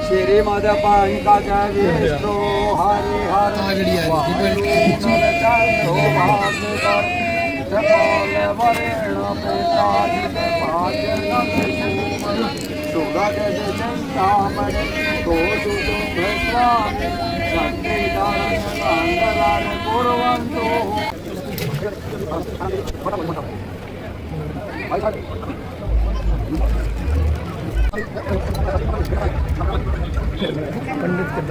श्री माधव का जय विष्णु हरि हरि पंडित के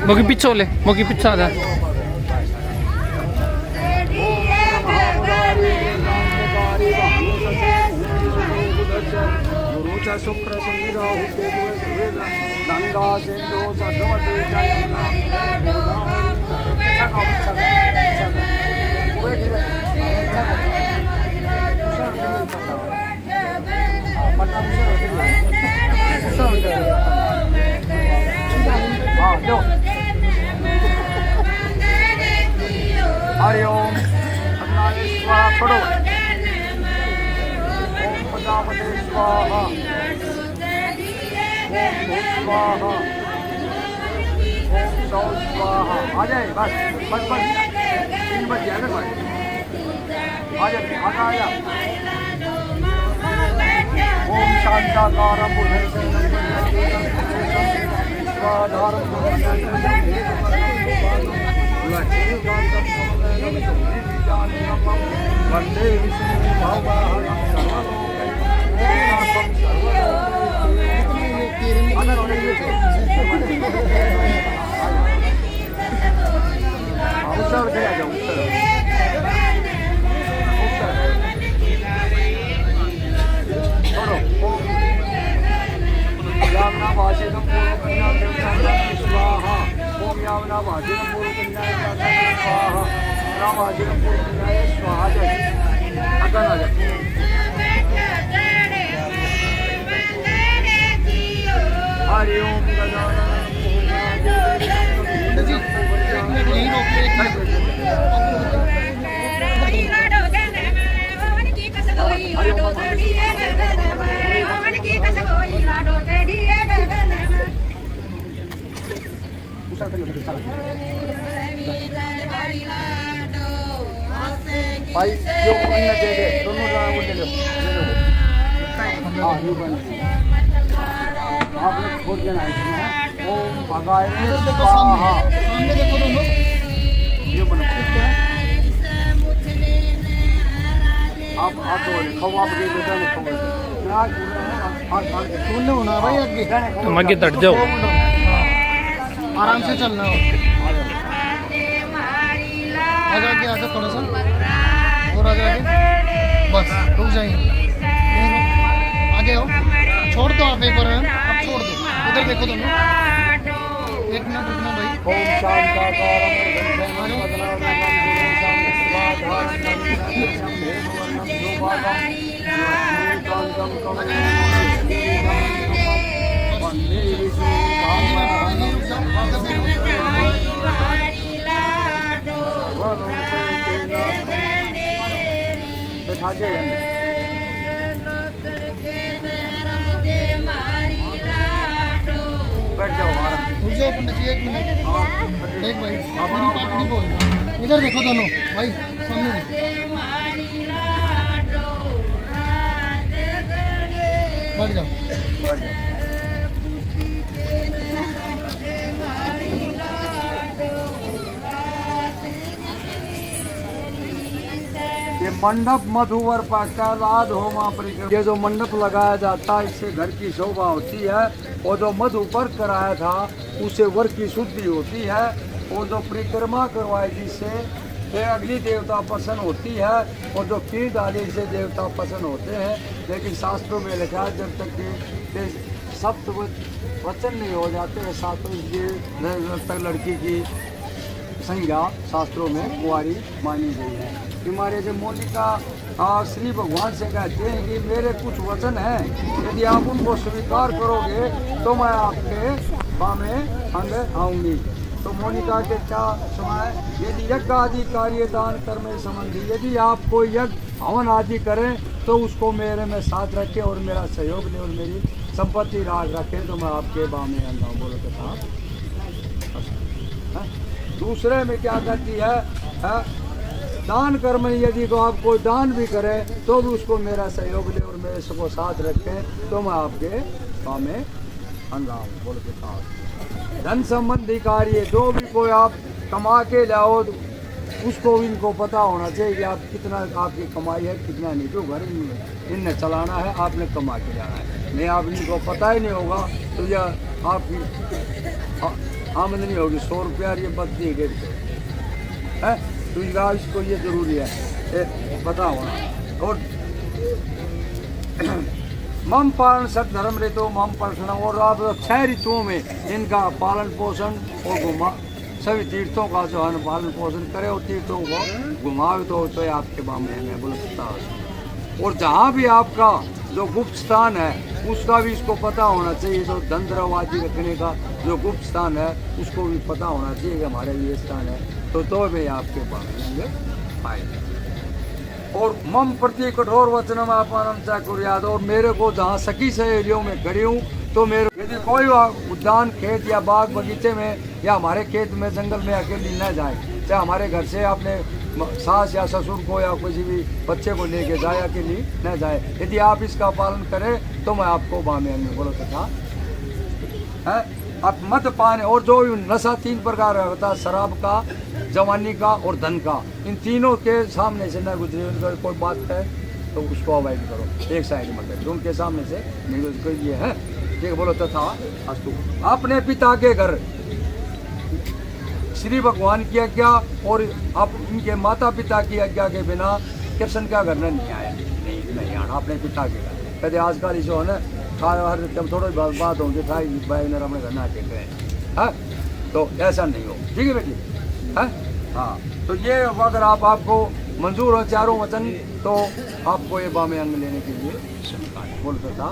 मोगी पीछे ले मोगी पीछे आजा शुक्र गंगा सिंधु सरस्वती हरि ओम पढ़ो ओम प्रजापति स्वाहा स्वाहा ओम सौ स्वाहा आ जाए बस बस बस 3 बज गया ना भाई आ जाए आ जा ओम शांताकारं स्वाधारं वंदे विष्णु भगवान् हरि ओम भाई जो अन्न दे दे दोनों को ले लो हाँ ये बन आप लोग खोल देना इसमें ओम भगाय स्वाहा सामने देखो दोनों ये बना आप दो लिखो आप के बेटा लिखो सुनने होना भाई आगे तुम आगे तट जाओ आराम से चलना हो आगे आगे थोड़ा सा और आगे आगे बस रुक जाइए आगे आओ छोड़ दो आप एक बार अब छोड़ दो उधर देखो दोनों 1 मिनट रुकना भाई ओम शांताकारं बैठ जाओ मुझे एक मिनट देख भाई अपनी बात नहीं बोल इधर देखो दोनों भाई सामने बैठ जाओ ये मंडप मधुवर पाष्टालाद होमा परिक्रम ये जो मंडप लगाया जाता है इससे घर की शोभा होती है और जो मधु पर कराया था उससे वर की शुद्धि होती है और जो परिक्रमा करवाए जिससे फिर अगली देवता प्रसन्न होती है और जो पीठ आदि से देवता प्रसन्न होते हैं। लेकिन शास्त्रों में लिखा है जब तक कि सप्त वचन नहीं हो जाते हैं शास्त्रों इसलिए जब तक लड़की की संज्ञा शास्त्रों में कुंवारी मानी गई है। हमारे जो मोनिका श्री भगवान से कहते हैं कि मेरे कुछ वचन हैं, यदि आप उनको स्वीकार करोगे तो मैं आपके बामे अंग आऊँगी। तो मोनिका के क्या समय, यदि यज्ञ आदि कार्य दान कर्म संबंधी यदि आप कोई यज्ञ हवन आदि करें तो उसको मेरे में साथ रखें और मेरा सहयोग दें और मेरी संपत्ति राज रखें तो मैं आपके बामे अंग आऊँ। बोलो तो था। दूसरे में क्या कहती है, दान कर्म यदि तो आप कोई दान भी करें तो भी उसको मेरा सहयोग ले और मेरे सबको साथ रखें तो मैं आपके बामे अंग आऊँ। बोलो तो था। धन संबंधी कार्य जो भी कोई आप कमा के लाओ उसको इनको पता होना चाहिए कि आप कितना आपकी कमाई है कितना नहीं। जो घर इनने चलाना है आपने कमा के जाना है, नहीं आप इनको पता ही नहीं होगा तो यह आपकी आमदनी होगी 100 रुपया ये 32-150 है। तो इसको ये जरूरी है पता होना। और मम पालन सत धर्म ऋतु मम पर्षण, और आप 6 ऋतुओं में इनका पालन पोषण और घुमा सभी तीर्थों का जो है पालन पोषण करे और तीर्थों को घुमावे तो आपके बामे में बोल सकता है। और जहाँ भी आपका जो गुप्त स्थान है उसका भी इसको पता होना चाहिए। जो धन द्रव्य रखने का जो गुप्त स्थान है उसको भी पता होना चाहिए कि हमारे ये स्थान है तो भी आपके बामे आएंगे। और मम प्रति कठोर वचनम आपनम चाकुर्याद, और मेरे को जहाँ सखी सहेलियों में खड़ी हूँ तो मेरे यदि कोई उद्यान खेत या बाग बगीचे में या हमारे खेत में जंगल में अकेली न जाए, चाहे हमारे घर से आपने सास या ससुर को या किसी भी बच्चे को लेके जाए अकेली न जाए, यदि आप इसका पालन करें तो मैं आपको बामे अंग। बोलो तो था है। आप मत पान, और जो नशा 3 प्रकार का होता है, शराब का, जवानी का और धन का, इन तीनों के सामने से न गुजरे। उनका कोई बात है तो उसको अवॉइड करो, एक साइड में करो, उनके सामने से नहीं गुजरे। ये है ठीक। बोलो तथा अस्तु। अपने पिता के घर श्री भगवान की आज्ञा और आप उनके माता पिता की आज्ञा के बिना कृष्ण का घर नहीं आया, नहीं आना अपने पिता के घर। कहते आजकल जो है ना हर जब थोड़ी बात होगी था भाई मेरा अपने घर ना के गए है, तो ऐसा नहीं हो। ठीक है बेटी है। हाँ तो ये अगर आपको मंजूर हो चारों वचन तो आपको ये बामे अंग लेने के लिए स्वीकार। बोलता था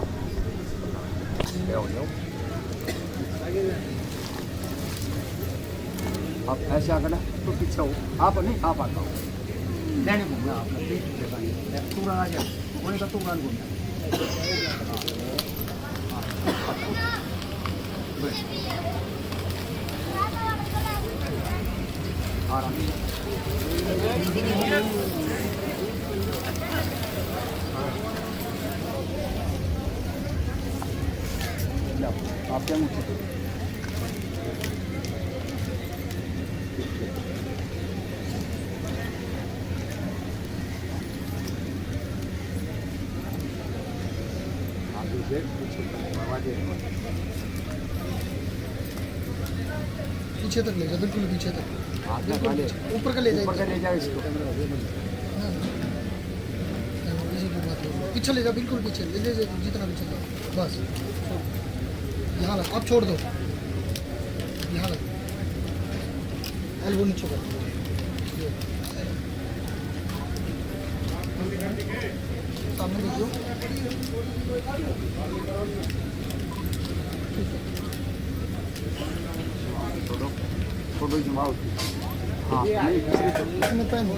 आप ऐसे आकर ना तो पीछे हो, आप नहीं आप आता हो लेने घूमना आपने तूरा आ गया होने का तूरा घूमना आराम आप क्या मुझे पीछे तक ले जाओ, बिल्कुल पीछे तक, ऊपर का ले जाओ इसको। पीछे ले जाओ, बिल्कुल पीछे ले जाओ, जितना पीछे जाओ बस। यहाँ लग, अब छोड़ दो, यहाँ लग, एल्बो नीचे कर। सामने देखियो, फोटो जमाओ। हाँ इसमें पेन हो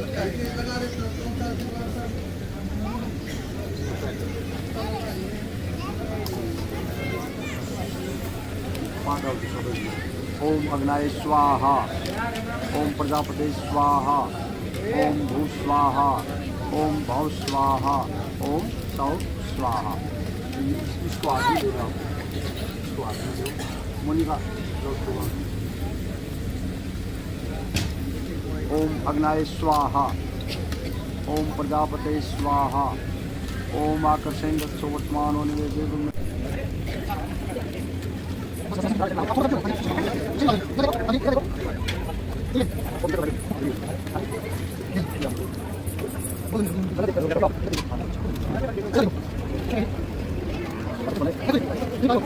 ओम अग्नाय स्वाहा, ओम प्रजापति स्वाहा, ओम भू स्वाहा, ओम भव स्वाहा, ओम सौ स्वाहा। इसको आगे दे रहा हूँ, इसको आगे दे मोनिका। ओम अग्नाय स्वाहा, ओम प्रजापति स्वाहा, ओम आकर्षण वर्तमान होने चलो